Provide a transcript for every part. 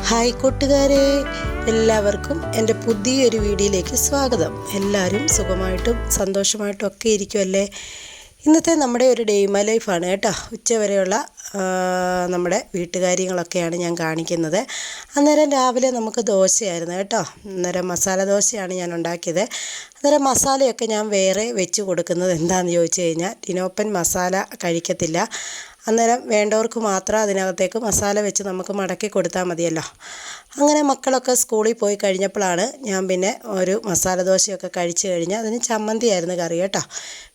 Hi കൂട്ടുകാരെ, എല്ലാവർക്കും എൻ്റെ പുതിയൊരു വീഡിയോയിലേക്ക് സ്വാഗതം. എല്ലാവരും സുഖമായിട്ടും സന്തോഷമായിട്ടും ഒക്കെ ഇരിക്കുമല്ലേ? ഇന്നത്തെ നമ്മുടെ ഒരു ഡേ മൈ ലൈഫാണ് കേട്ടോ. ഉച്ചവരെയുള്ള നമ്മുടെ വീട്ടുകാര്യങ്ങളൊക്കെയാണ് ഞാൻ കാണിക്കുന്നത്. അന്നേരം രാവിലെ നമുക്ക് ദോശയായിരുന്നു കേട്ടോ. അന്നേരം മസാല ദോശയാണ് ഞാൻ ഉണ്ടാക്കിയത്. അന്നേരം മസാലയൊക്കെ ഞാൻ വേറെ വെച്ച് കൊടുക്കുന്നത് എന്താണെന്ന് ചോദിച്ചു കഴിഞ്ഞാൽ, ടിനോപ്പൻ മസാല കഴിക്കത്തില്ല. അന്നേരം വേണ്ടവർക്ക് മാത്രം അതിനകത്തേക്ക് മസാല വെച്ച് നമുക്ക് മടക്കി കൊടുത്താൽ മതിയല്ലോ. അങ്ങനെ മക്കളൊക്കെ സ്കൂളിൽ പോയി കഴിഞ്ഞപ്പോഴാണ് ഞാൻ പിന്നെ ഒരു മസാല ദോശയൊക്കെ കഴിച്ച് കഴിഞ്ഞ് അതിന് ചമ്മന്തിയായിരുന്നു കറി കേട്ടോ.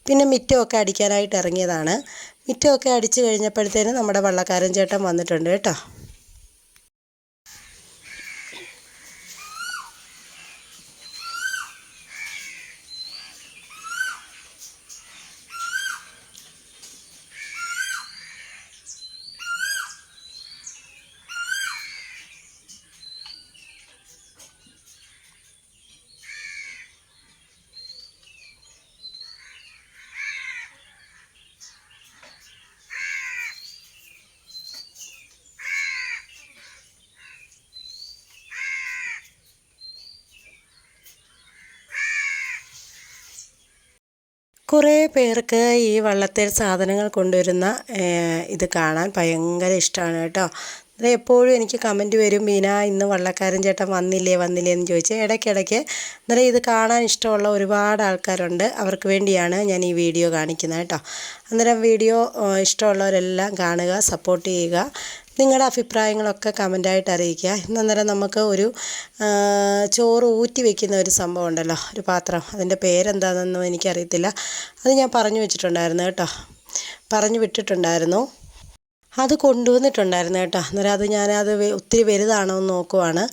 പിന്നെ മിറ്റമൊക്കെ അടിക്കാനായിട്ട് ഇറങ്ങിയതാണ്. മിറ്റമൊക്കെ അടിച്ച് കഴിഞ്ഞപ്പോഴത്തേനും നമ്മുടെ വള്ളക്കാരൻ ചേട്ടൻ വന്നിട്ടുണ്ട് കേട്ടോ. കുറേ പേർക്ക് ഈ വള്ളത്തിൽ സാധനങ്ങൾ കൊണ്ടുവരുന്ന ഇത് കാണാൻ ഭയങ്കര ഇഷ്ടമാണ് കേട്ടോ. അത് എപ്പോഴും എനിക്ക് കമൻറ്റ് വരും, ബീന ഇന്ന് വള്ളക്കാരൻ ചേട്ടൻ വന്നില്ലേ എന്ന് ചോദിച്ചാൽ ഇടയ്ക്കിടയ്ക്ക്. അന്നേരം ഇത് കാണാൻ ഇഷ്ടമുള്ള ഒരുപാട് ആൾക്കാരുണ്ട്. അവർക്ക് വേണ്ടിയാണ് ഞാൻ ഈ വീഡിയോ കാണിക്കുന്നത് കേട്ടോ. അന്നേരം വീഡിയോ ഇഷ്ടമുള്ളവരെല്ലാം കാണുക, സപ്പോർട്ട് ചെയ്യുക. നിങ്ങളുടെ അഭിപ്രായങ്ങളൊക്കെ കമൻ്റായിട്ട് അറിയിക്കുക. ഇന്നേരം നമുക്ക് ഒരു ചോറ് ഊറ്റി വയ്ക്കുന്ന ഒരു സംഭവം ഉണ്ടല്ലോ, ഒരു പാത്രം. അതിൻ്റെ പേരെന്താണെന്നൊന്നും എനിക്കറിയത്തില്ല. അത് ഞാൻ പറഞ്ഞു വെച്ചിട്ടുണ്ടായിരുന്നു കേട്ടോ, പറഞ്ഞു വിട്ടിട്ടുണ്ടായിരുന്നു. അത് കൊണ്ടുവന്നിട്ടുണ്ടായിരുന്നു കേട്ടോ. അന്നേരം അത് ഞാനത് ഒത്തിരി വലുതാണോ എന്ന് നോക്കുവാണ്.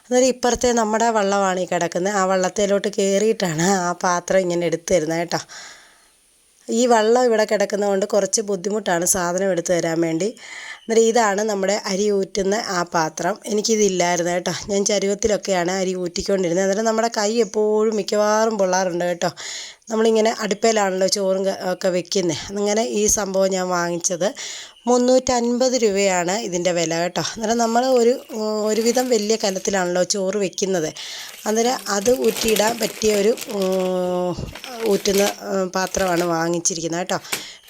അന്നേരം ഇപ്പുറത്തെ നമ്മുടെ വള്ളമാണ് ഈ കിടക്കുന്നത്. ആ വള്ളത്തിലോട്ട് കയറിയിട്ടാണ് ആ പാത്രം ഇങ്ങനെ എടുത്തു തരുന്നത് കേട്ടോ. ഈ വള്ളം ഇവിടെ കിടക്കുന്നതുകൊണ്ട് കുറച്ച് ബുദ്ധിമുട്ടാണ് സാധനം എടുത്തു തരാൻ വേണ്ടി. അന്നേരം ഇതാണ് നമ്മുടെ അരി ഊറ്റുന്ന ആ പാത്രം. എനിക്കിതില്ലായിരുന്നു കേട്ടോ. ഞാൻ ചരുവത്തിലൊക്കെയാണ് അരി ഊറ്റിക്കൊണ്ടിരുന്നത്. അന്നേരം നമ്മുടെ കൈ എപ്പോഴും മിക്കവാറും പൊള്ളാറുണ്ട് കേട്ടോ. നമ്മളിങ്ങനെ അടുപ്പയിലാണല്ലോ ചോറും ഒക്കെ വെക്കുന്നത്. അങ്ങനെ ഈ സംഭവം ഞാൻ വാങ്ങിച്ചത് 350 രൂപയാണ് ഇതിൻ്റെ വില കേട്ടോ. അന്നേരം നമ്മൾ ഒരുവിധം വലിയ കലത്തിലാണല്ലോ ചോറ് വെക്കുന്നത്. അന്നേരം അത് ഊറ്റിയിടാൻ പറ്റിയ ഒരു ഊറ്റുന്ന പാത്രമാണ് വാങ്ങിച്ചിരിക്കുന്നത് കേട്ടോ.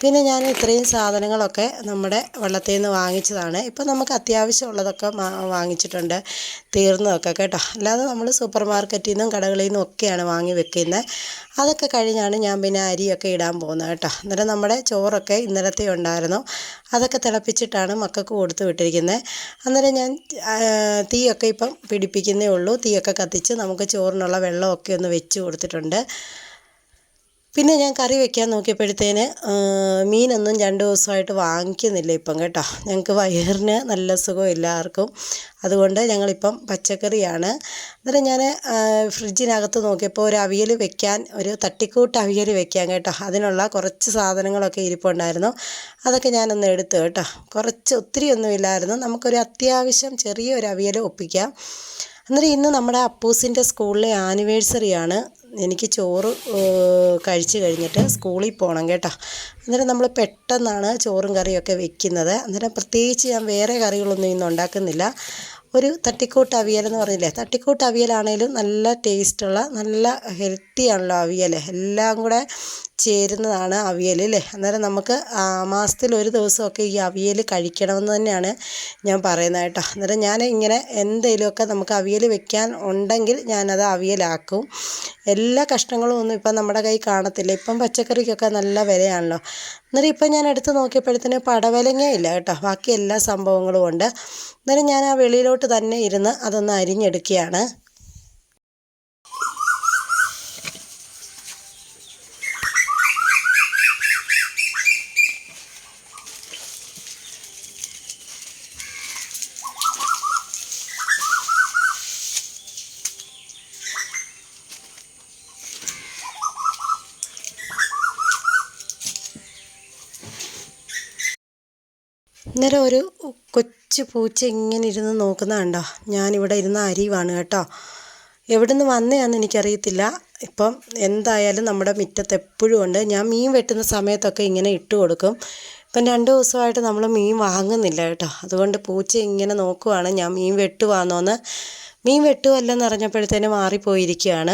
പിന്നെ ഞാൻ ഇത്രയും സാധനങ്ങളൊക്കെ നമ്മുടെ വള്ളത്തിൽ നിന്ന് വാങ്ങിച്ചതാണ്. ഇപ്പം നമുക്ക് അത്യാവശ്യമുള്ളതൊക്കെ വാങ്ങിച്ചിട്ടുണ്ട്, തീർന്നതൊക്കെ കേട്ടോ. അല്ലാതെ നമ്മൾ സൂപ്പർ മാർക്കറ്റിൽ നിന്നും കടകളിൽ നിന്നും ഒക്കെയാണ് വാങ്ങി വെക്കുന്നത്. അതൊക്കെ കഴിഞ്ഞാണ് ഞാൻ പിന്നെ അരിയൊക്കെ ഇടാൻ പോകുന്നത് കേട്ടോ. അന്നേരം നമ്മുടെ ചോറൊക്കെ ഇന്നലത്തെ ഉണ്ടായിരുന്നു. അതൊക്കെ തിളപ്പിച്ചിട്ടാണ് മക്കൾക്ക് കൊടുത്തു വിട്ടിരിക്കുന്നത്. അന്നേരം ഞാൻ തീയൊക്കെ ഇപ്പം പിടിപ്പിക്കുന്നേ ഉള്ളൂ. തീയൊക്കെ കത്തിച്ച് നമുക്ക് ചോറിനുള്ള വെള്ളമൊക്കെ ഒന്ന് വെച്ച് കൊടുത്തിട്ടുണ്ട്. പിന്നെ ഞാൻ കറി വെക്കാൻ നോക്കിയപ്പോഴത്തേന് മീനൊന്നും 2 ദിവസമായിട്ട് വാങ്ങിക്കുന്നില്ല ഇപ്പം കേട്ടോ. ഞങ്ങൾക്ക് വയറിന് നല്ല സുഖമില്ല ആർക്കും. അതുകൊണ്ട് ഞങ്ങളിപ്പം പച്ചക്കറിയാണ്. അന്നേരം ഞാൻ ഫ്രിഡ്ജിനകത്ത് നോക്കിയപ്പോൾ ഒരു അവിയൽ വെക്കാൻ, ഒരു തട്ടിക്കൂട്ട് അവിയൽ വെക്കാൻ കേട്ടോ. അതിനുള്ള കുറച്ച് സാധനങ്ങളൊക്കെ ഇരിപ്പുണ്ടായിരുന്നു. അതൊക്കെ ഞാനൊന്ന് എടുത്തു കേട്ടോ. ഒത്തിരി ഒന്നുമില്ലായിരുന്നു. നമുക്കൊരു അത്യാവശ്യം ചെറിയൊരു അവിയൽ ഒപ്പിക്കാം. അന്നേരം ഇന്ന് നമ്മുടെ അപ്പൂസിൻ്റെ സ്കൂളിലെ ആനിവേഴ്സറിയാണ്. എനിക്ക് ചോറ് കഴിച്ച് കഴിഞ്ഞിട്ട് സ്കൂളിൽ പോകണം കേട്ടോ. അന്നേരം നമ്മൾ പെട്ടെന്നാണ് ചോറും കറിയൊക്കെ വെക്കുന്നത്. അന്നേരം പ്രത്യേകിച്ച് ഞാൻ വേറെ കറികളൊന്നും ഇന്ന് ഉണ്ടാക്കുന്നില്ല. ഒരു തട്ടിക്കൂട്ട് അവിയലെന്ന് പറഞ്ഞില്ലേ, തട്ടിക്കൂട്ട് അവിയലാണേലും നല്ല ടേസ്റ്റുള്ള, നല്ല ഹെൽത്തിയാണല്ലോ അവിയൽ. എല്ലാം കൂടെ ചേരുന്നതാണ് അവിയൽ അല്ലേ. അന്നേരം നമുക്ക് മാസത്തിൽ ഒരു ദിവസമൊക്കെ ഈ അവിയൽ കഴിക്കണമെന്ന് തന്നെയാണ് ഞാൻ പറയുന്നത് കേട്ടോ. അന്നേരം ഞാൻ ഇങ്ങനെ എന്തെങ്കിലുമൊക്കെ നമുക്ക് അവിയൽ വെക്കാൻ ഉണ്ടെങ്കിൽ ഞാനത് അവിയലാക്കും. എല്ലാ കഷ്ണങ്ങളും ഒന്നും ഇപ്പം നമ്മുടെ കൈ കാണത്തില്ല. ഇപ്പം പച്ചക്കറിക്കൊക്കെ നല്ല വിലയാണല്ലോ. അന്നേരം ഇപ്പം ഞാൻ എടുത്ത് നോക്കിയപ്പോഴത്തേന് പടവലങ്ങയില്ല കേട്ടോ. ബാക്കി എല്ലാ സംഭവങ്ങളും ഉണ്ട്. അന്നേരം ഞാൻ ആ വെളിയിലോട്ട് തന്നെ ഇരുന്ന് അതൊന്ന് അരിഞ്ഞെടുക്കുകയാണ്. അന്നേരം ഒരു കൊച്ചു പൂച്ച ഇങ്ങനെ ഇരുന്ന് നോക്കുന്നത് കണ്ടോ. ഞാനിവിടെ ഇരുന്ന് അരിവാണ് കേട്ടോ. എവിടെ നിന്ന് വന്നതാണെന്ന് എനിക്കറിയത്തില്ല. ഇപ്പം എന്തായാലും നമ്മുടെ മുറ്റത്ത് എപ്പോഴും ഉണ്ട്. ഞാൻ മീൻ വെട്ടുന്ന സമയത്തൊക്കെ ഇങ്ങനെ ഇട്ട് കൊടുക്കും. ഇപ്പം 2 ദിവസമായിട്ട് നമ്മൾ മീൻ വാങ്ങുന്നില്ല കേട്ടോ. അതുകൊണ്ട് പൂച്ച ഇങ്ങനെ നോക്കുവാണ് ഞാൻ മീൻ വെട്ടുവാന്നോന്ന്. മീൻ വെട്ടുമല്ലെന്ന് അറിഞ്ഞപ്പോഴത്തേന് മാറിപ്പോയിരിക്കുകയാണ്.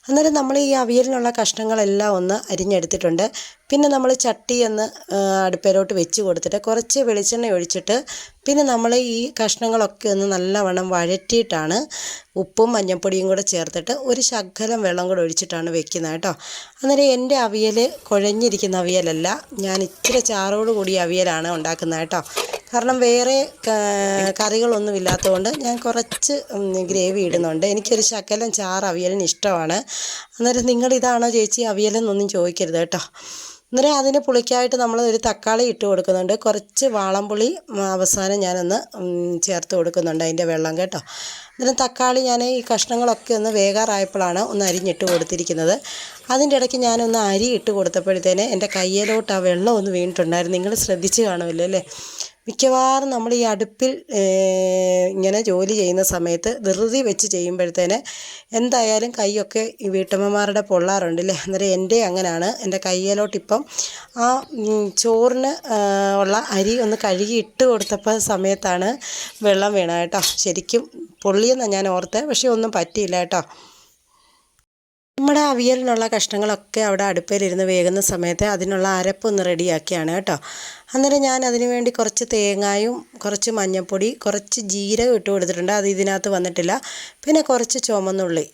അന്നേരം നമ്മൾ ഈ അവിയലിനുള്ള കഷ്ണങ്ങളെല്ലാം ഒന്ന് അരിഞ്ഞെടുത്തിട്ടുണ്ട്. പിന്നെ നമ്മൾ ചട്ടി ഒന്ന് അടുപ്പിലോട്ട് വെച്ച് കൊടുത്തിട്ട് കുറച്ച് വെളിച്ചെണ്ണ ഒഴിച്ചിട്ട് പിന്നെ നമ്മൾ ഈ കഷ്ണങ്ങളൊക്കെ ഒന്ന് നല്ലവണ്ണം വഴറ്റിയിട്ടാണ് ഉപ്പും മഞ്ഞൾപ്പൊടിയും കൂടെ ചേർത്തിട്ട് ഒരു ശകലം വെള്ളം കൂടെ ഒഴിച്ചിട്ടാണ് വെക്കുന്നത് കേട്ടോ. അന്നേരം എൻ്റെ അവിയൽ കുഴഞ്ഞിരിക്കുന്ന അവിയലല്ല, ഞാൻ ഇച്ചിരി ചാറോട് കൂടിയ അവിയലാണ് ഉണ്ടാക്കുന്നത് കേട്ടോ. കാരണം വേറെ കറികളൊന്നും ഇല്ലാത്തതുകൊണ്ട് ഞാൻ കുറച്ച് ഗ്രേവി ഇടുന്നുണ്ട്. എനിക്കൊരു ശകലം ചാറ് അവിയലിന് ഇഷ്ടമാണ്. അന്നേരം നിങ്ങളിതാണോ ചേച്ചി അവിയലെന്നൊന്നും ചോദിക്കരുത് കേട്ടോ. അന്നേരം അതിന് പുളിക്കായിട്ട് നമ്മൾ ഒരു തക്കാളി ഇട്ട് കൊടുക്കുന്നുണ്ട്. കുറച്ച് വാളംപുളി അവസാനം ഞാനൊന്ന് ചേർത്ത് കൊടുക്കുന്നുണ്ട് അതിൻ്റെ വെള്ളം കേട്ടോ. അന്നേരം തക്കാളി ഞാൻ ഈ കഷ്ണങ്ങളൊക്കെ ഒന്ന് വേകാറായപ്പോഴാണ് ഒന്ന് അരിഞ്ഞിട്ട് കൊടുത്തിരിക്കുന്നത്. അതിൻ്റെ ഇടയ്ക്ക് ഞാനൊന്ന് അരി ഇട്ട് കൊടുത്തപ്പോഴത്തേന് എൻ്റെ കയ്യിലോട്ട് ആ വെള്ളം ഒന്ന് വീണിട്ടുണ്ടായിരുന്നു. നിങ്ങൾ ശ്രദ്ധിച്ച് കാണുമല്ലോ അല്ലേ. മിക്കവാറും നമ്മൾ ഈ അടുപ്പിൽ ഇങ്ങനെ ജോലി ചെയ്യുന്ന സമയത്ത് ധൃതി വെച്ച് ചെയ്യുമ്പോഴത്തേന് എന്തായാലും കൈയൊക്കെ ഈ വീട്ടമ്മമാരുടെ പൊള്ളാറുണ്ടല്ലേ. അന്നേരം എൻ്റെ അങ്ങനെയാണ്. എൻ്റെ കയ്യിലോട്ടിപ്പം ആ ചോറിന് ഉള്ള അരി ഒന്ന് കഴുകി ഇട്ട് കൊടുത്തപ്പോൾ സമയത്താണ് വെള്ളം വീണത് കേട്ടോ. ശരിക്കും പൊള്ളിയെന്നാണ് ഞാൻ ഓർത്തത്, പക്ഷേ ഒന്നും പറ്റിയില്ല കേട്ടോ. നമ്മുടെ അവിയലിനുള്ള കഷ്ണങ്ങളൊക്കെ അവിടെ അടുപ്പിലിരുന്ന് വേകുന്ന സമയത്ത് അതിനുള്ള അരപ്പൊന്ന് റെഡിയാക്കിയാണ് കേട്ടോ. അന്നേരം ഞാൻ അതിന് വേണ്ടി കുറച്ച് തേങ്ങായും കുറച്ച് മഞ്ഞൾപ്പൊടി കുറച്ച് ജീരകം ഇട്ട് കൊടുത്തിട്ടുണ്ട്. അത് ഇതിനകത്ത് വന്നിട്ടില്ല. പിന്നെ കുറച്ച് ചുവന്നുള്ളി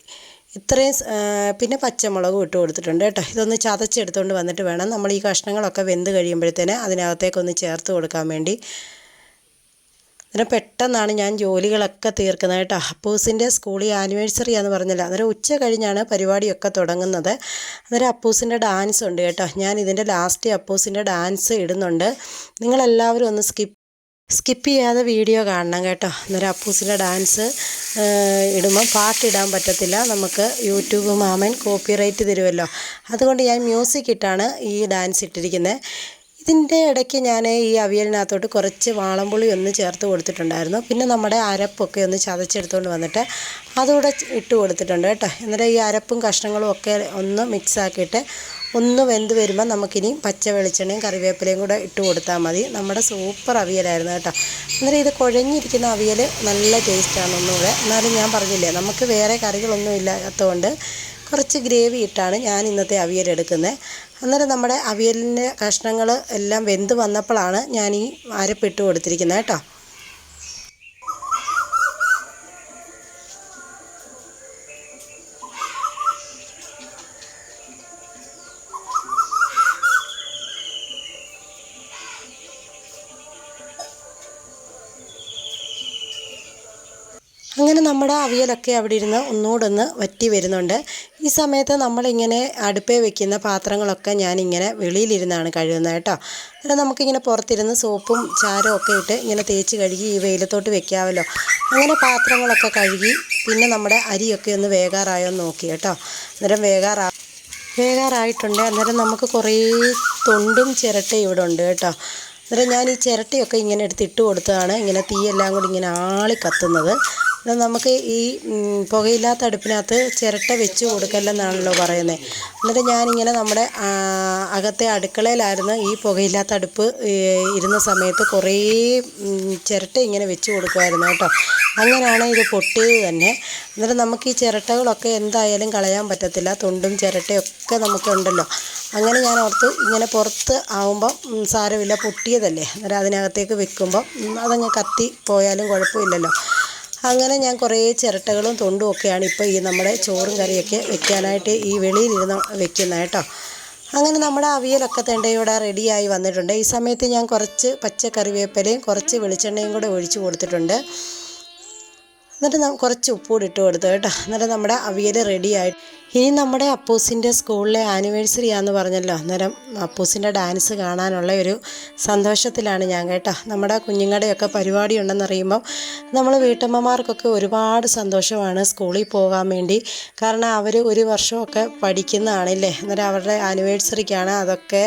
ഇത്രയും പിന്നെ പച്ചമുളകും ഇട്ട് കൊടുത്തിട്ടുണ്ട് കേട്ടോ. ഇതൊന്ന് ചതച്ചെടുത്തുകൊണ്ട് വന്നിട്ട് വേണം നമ്മൾ ഈ കഷ്ണങ്ങളൊക്കെ വെന്ത് കഴിയുമ്പോഴത്തേന് അതിനകത്തേക്കൊന്ന് ചേർത്ത് കൊടുക്കാൻ വേണ്ടി. അന്നേരം പെട്ടെന്നാണ് ഞാൻ ജോലികളൊക്കെ തീർക്കുന്നത് കേട്ടോ. അപ്പൂസിൻ്റെ സ്കൂളിൽ ആനിവേഴ്സറി ആണെന്ന് പറഞ്ഞല്ലോ. അന്നേരം ഉച്ച കഴിഞ്ഞാണ് പരിപാടിയൊക്കെ തുടങ്ങുന്നത്. അന്നേരം അപ്പൂസിൻ്റെ ഡാൻസ് ഉണ്ട് കേട്ടോ. ഞാൻ ഇതിൻ്റെ ലാസ്റ്റ് അപ്പൂസിൻ്റെ ഡാൻസ് ഇടുന്നുണ്ട്. നിങ്ങളെല്ലാവരും ഒന്ന് സ്കിപ്പ് ചെയ്യാതെ വീഡിയോ കാണണം കേട്ടോ. അന്നേരം അപ്പൂസിൻ്റെ ഡാൻസ് ഇടുമ്പം പാട്ടിടാൻ പറ്റത്തില്ല, നമുക്ക് യൂട്യൂബ് മാമൻ കോപ്പിറൈറ്റ് തരുമല്ലോ. അതുകൊണ്ട് ഞാൻ മ്യൂസിക് ഇട്ടാണ് ഈ ഡാൻസ് ഇട്ടിരിക്കുന്നത്. ഇതിൻ്റെ ഇടയ്ക്ക് ഞാൻ ഈ അവിയലിനകത്തോട്ട് കുറച്ച് വാളംപുളി ഒന്ന് ചേർത്ത് കൊടുത്തിട്ടുണ്ടായിരുന്നു. പിന്നെ നമ്മുടെ അരപ്പൊക്കെ ഒന്ന് ചതച്ചെടുത്തുകൊണ്ട് വന്നിട്ട് അതുകൂടെ ഇട്ട് കൊടുത്തിട്ടുണ്ട് കേട്ടോ. അന്നേരം ഈ അരപ്പും കഷ്ണങ്ങളും ഒക്കെ ഒന്ന് മിക്സാക്കിയിട്ട് ഒന്ന് വെന്ത് വരുമ്പോൾ നമുക്കിനി പച്ച വെളിച്ചെണ്ണയും കറിവേപ്പിലയും കൂടെ ഇട്ട് കൊടുത്താൽ മതി. നമ്മുടെ സൂപ്പർ അവിയലായിരുന്നു കേട്ടോ. അന്നേരം ഇത് കുഴഞ്ഞിരിക്കുന്ന അവിയൽ നല്ല ടേസ്റ്റാണ് ഒന്നുകൂടെ. എന്നാലും ഞാൻ പറഞ്ഞില്ലേ നമുക്ക് വേറെ കറികളൊന്നും ഇല്ലാത്തതുകൊണ്ട് കുറച്ച് ഗ്രേവി ഇട്ടാണ് ഞാൻ ഇന്നത്തെ അവിയൽ എടുക്കുന്നത്. അന്നേരം നമ്മുടെ അവിയലിൻ്റെ കഷ്ണങ്ങൾ എല്ലാം വെന്ത് വന്നപ്പോഴാണ് ഞാൻ ഈ അരപ്പിട്ട് കൊടുത്തിരിക്കുന്നത് കേട്ടോ. അങ്ങനെ നമ്മുടെ അവിയലൊക്കെ അവിടെ ഇരുന്ന് ഒന്നുകൂടൊന്ന് വറ്റി വരുന്നുണ്ട്. ഈ സമയത്ത് നമ്മളിങ്ങനെ അടുപ്പേ വെക്കുന്ന പാത്രങ്ങളൊക്കെ ഞാനിങ്ങനെ വെളിയിലിരുന്നാണ് കഴുകുന്നത് കേട്ടോ. അന്നേരം നമുക്കിങ്ങനെ പുറത്തിരുന്ന് സോപ്പും ചാരവും ഒക്കെ ഇട്ട് ഇങ്ങനെ തേച്ച് കഴുകി ഈ വെയിലത്തോട്ട് വെക്കാമല്ലോ. അങ്ങനെ പാത്രങ്ങളൊക്കെ കഴുകി പിന്നെ നമ്മുടെ അരിയൊക്കെ ഒന്ന് വേകാറായോ എന്ന് നോക്കി കേട്ടോ. അന്നേരം വേകാറായിട്ടുണ്ട്. അന്നേരം നമുക്ക് കുറേ തൊണ്ടും ചിരട്ടയും ഇവിടെ ഉണ്ട് കേട്ടോ. അന്നേരം ഞാൻ ഈ ചിരട്ടയൊക്കെ ഇങ്ങനെ എടുത്തിട്ട് കൊടുത്തതാണ് ഇങ്ങനെ തീയെല്ലാം കൂടി ഇങ്ങനെ ആളി കത്തുന്നത്. നമുക്ക് ഈ പുകയില്ലാത്ത അടുപ്പിനകത്ത് ചിരട്ട വെച്ച് കൊടുക്കല്ലെന്നാണല്ലോ പറയുന്നത്. എന്നിട്ട് ഞാനിങ്ങനെ നമ്മുടെ അകത്തെ അടുക്കളയിലായിരുന്നു ഈ പുകയില്ലാത്ത അടുപ്പ് ഇരുന്ന സമയത്ത് കുറേ ചിരട്ട ഇങ്ങനെ വെച്ച് കൊടുക്കുമായിരുന്നു കേട്ടോ. അങ്ങനെയാണ് ഇത് പൊട്ടിയത് തന്നെ. എന്നിട്ട് നമുക്ക് ഈ ചിരട്ടകളൊക്കെ എന്തായാലും കളയാൻ പറ്റത്തില്ല, തൊണ്ടും ചിരട്ടയൊക്കെ നമുക്കുണ്ടല്ലോ. അങ്ങനെ ഞാൻ ഓർത്തു ഇങ്ങനെ പുറത്ത് ആവുമ്പം സാരമില്ല, പൊട്ടിയതല്ലേ, അന്നേരം അതിനകത്തേക്ക് വെക്കുമ്പം അതങ്ങ് കത്തി പോയാലും കുഴപ്പമില്ലല്ലോ. അങ്ങനെ ഞാൻ കുറേ ചിരട്ടകളും തൊണ്ടും ഒക്കെയാണ് ഇപ്പോൾ ഈ നമ്മുടെ ചോറും കറിയൊക്കെ വെക്കാനായിട്ട് ഈ വെളിയിലിരുന്ന് വെക്കുന്നത് കേട്ടോ. അങ്ങനെ നമ്മുടെ അവിയലൊക്കെ ഇവിടെ റെഡിയായി വന്നിട്ടുണ്ട്. ഈ സമയത്ത് ഞാൻ കുറച്ച് പച്ച കറിവേപ്പിലയും കുറച്ച് വെളിച്ചെണ്ണയും കൂടെ ഒഴിച്ച് കൊടുത്തിട്ടുണ്ട്. എന്നിട്ട് കുറച്ച് ഉപ്പൂടി ഇട്ട് കൊടുത്തു കേട്ടോ. എന്നിട്ട് നമ്മുടെ അവിയൽ റെഡിയായി. ഇനി നമ്മുടെ അപ്പൂസിൻ്റെ സ്കൂളിലെ ആനിവേഴ്സറി ആണെന്ന് പറഞ്ഞല്ലോ. അന്നേരം അപ്പൂസിൻ്റെ ഡാൻസ് കാണാനുള്ള ഒരു സന്തോഷത്തിലാണ് ഞാൻ കേട്ടോ. നമ്മുടെ കുഞ്ഞുങ്ങളുടെയൊക്കെ പരിപാടി ഉണ്ടെന്നറിയുമ്പം നമ്മൾ വീട്ടമ്മമാർക്കൊക്കെ ഒരുപാട് സന്തോഷമാണ് സ്കൂളിൽ പോകാൻ വേണ്ടി. കാരണം അവർ ഒരു വർഷമൊക്കെ പഠിക്കുന്നതാണല്ലേ. അന്നേരം അവരുടെ ആനിവേഴ്സറിക്കാണ് അതൊക്കെ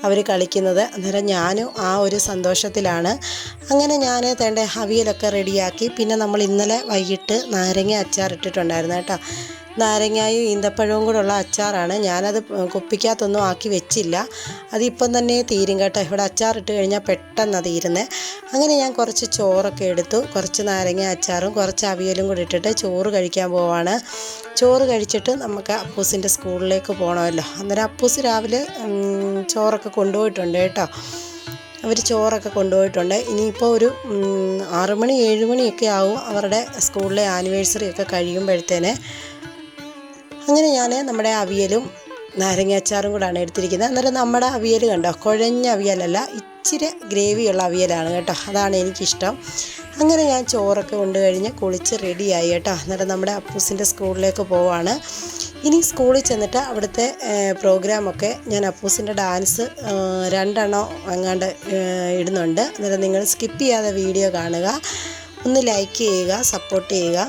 അവർ കളിക്കുന്നത്. അന്നേരം ഞാനും ആ ഒരു സന്തോഷത്തിലാണ്. അങ്ങനെ ഞാൻ തേണ്ട അവിയലൊക്കെ റെഡിയാക്കി. പിന്നെ നമ്മൾ ഇന്നലെ വൈകിട്ട് നാരങ്ങ അച്ചാറിട്ടിട്ടുണ്ടായിരുന്നു കേട്ടോ. നാരങ്ങായും ഈന്തപ്പഴവും കൂടെ ഉള്ള അച്ചാറാണ്. ഞാനത് കുപ്പിക്കകത്തൊന്നും ആക്കി വെച്ചില്ല, അതിപ്പം തന്നെ തീരും കേട്ടോ. ഇവിടെ അച്ചാറിട്ട് കഴിഞ്ഞാൽ പെട്ടെന്ന് തീരുന്നത്. അങ്ങനെ ഞാൻ കുറച്ച് ചോറൊക്കെ എടുത്തു, കുറച്ച് നാരങ്ങ അച്ചാറും കുറച്ച് അവിയലും കൂടി ഇട്ടിട്ട് ചോറ് കഴിക്കാൻ പോവാണ്. ചോറ് കഴിച്ചിട്ട് നമുക്ക് അപ്പൂസിൻ്റെ സ്കൂളിലേക്ക് പോകണമല്ലോ. അന്നേരം അപ്പൂസ് രാവിലെ ചോറൊക്കെ കൊണ്ടുപോയിട്ടുണ്ട് കേട്ടോ. അവർ ചോറൊക്കെ കൊണ്ടുപോയിട്ടുണ്ട്. ഇനിയിപ്പോൾ ഒരു 6 മണി 7 മണിയൊക്കെ ആവും അവരുടെ സ്കൂളിലെ ആനിവേഴ്സറി ഒക്കെ കഴിയുമ്പോഴത്തേന്. അങ്ങനെ ഞാൻ നമ്മുടെ അവിയലും നാരങ്ങ അച്ചാറും കൂടാണ് എടുത്തിരിക്കുന്നത്. അന്നേരം നമ്മുടെ അവിയൽ കണ്ടോ, കുഴഞ്ഞ അവിയലല്ല, ഇച്ചിരി ഗ്രേവിയുള്ള അവിയലാണ് കേട്ടോ. അതാണ് എനിക്കിഷ്ടം. അങ്ങനെ ഞാൻ ചോറൊക്കെ കൊണ്ട് കഴിഞ്ഞ് കുളിച്ച് റെഡിയായി കേട്ടോ. അന്നേരം നമ്മുടെ അപ്പൂസിൻ്റെ സ്കൂളിലേക്ക് പോവാണ്. ഇനി സ്കൂളിൽ ചെന്നിട്ട് അവിടുത്തെ പ്രോഗ്രാമൊക്കെ ഞാൻ അപ്പൂസിൻ്റെ ഡാൻസ് 2 എണ്ണം അങ്ങാണ്ട് ഇടുന്നുണ്ട്. അന്നേരം നിങ്ങൾ സ്കിപ്പ് ചെയ്യാതെ വീഡിയോ കാണുക, ഒന്ന് ലൈക്ക് ചെയ്യുക, സപ്പോർട്ട് ചെയ്യുക.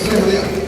Thank you.